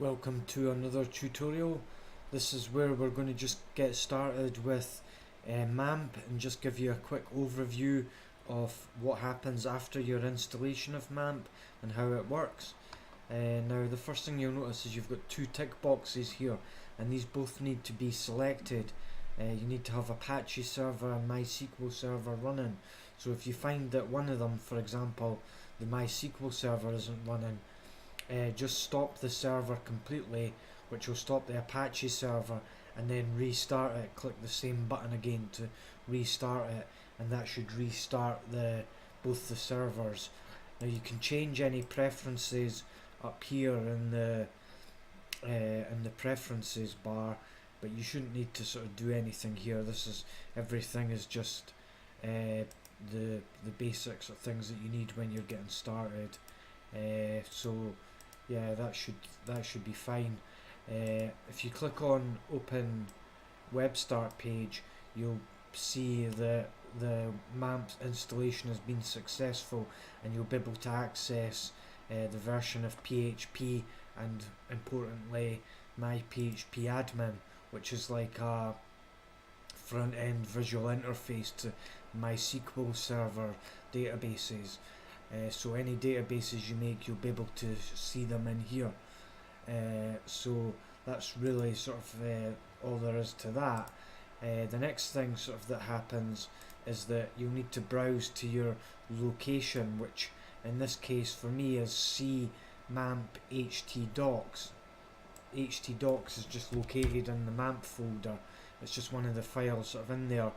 Welcome to another tutorial. This is where we're going to just get started with Mamp and just give you a quick overview of what happens after your installation of Mamp and how it works. Now the first thing you'll notice is you've got two tick boxes here, and these both need to be selected. You need to have Apache server and MySQL server running. So if you find that one of them, for example the MySQL server, isn't running, just stop the server completely, which will stop the Apache server, and then restart it. Click the same button again to restart it, and that should restart both the servers. Now you can change any preferences up here in the preferences bar, but you shouldn't need to sort of do anything here. Everything is just the basics of things that you need when you're getting started. So yeah, that should be fine. If you click on open web start page, you'll see that the Mamp installation has been successful, and you'll be able to access the version of PHP and, importantly, my PHP admin, which is like a front end visual interface to MySQL server databases. So any databases you make, you'll be able to see them in here. So that's really sort of all there is to that. The next thing sort of that happens is that you'll need to browse to your location, which in this case for me is C Mamp Htdocs. Htdocs is just located in the Mamp folder. It's just one of the files sort of in there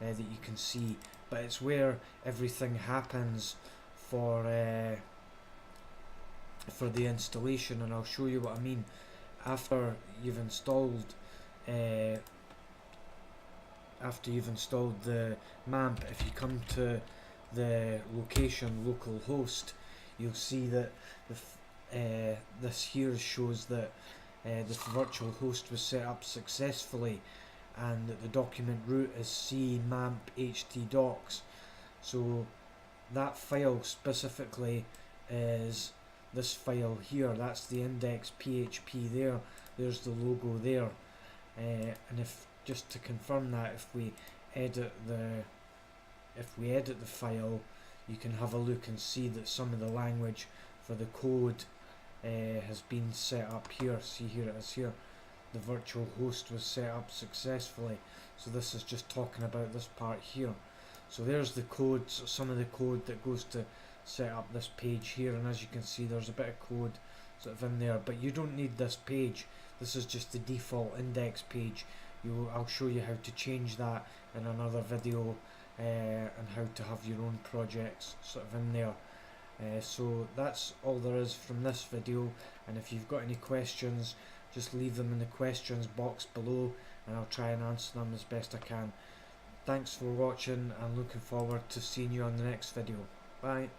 that you can see, but it's where everything happens for the installation, and I'll show you what I mean. After you've installed the Mamp, if you come to the location localhost, you'll see that this here shows that the virtual host was set up successfully, and that the document root is C Mamp Htdocs. So that file specifically is this file here. That's the index PHP there. There's the logo there. And if, just to confirm that, if we edit the file, you can have a look and see that some of the language for the code has been set up here. See, here it is here. The virtual host was set up successfully. So this is just talking about this part here. So there's the code, so some of the code that goes to set up this page here, and as you can see there's a bit of code sort of in there, but you don't need this page. This is just the default index page. I'll show you how to change that in another video, and how to have your own projects sort of in there. So that's all there is from this video, and if you've got any questions, just leave them in the questions box below, and I'll try and answer them as best I can. Thanks for watching, and looking forward to seeing you on the next video. Bye.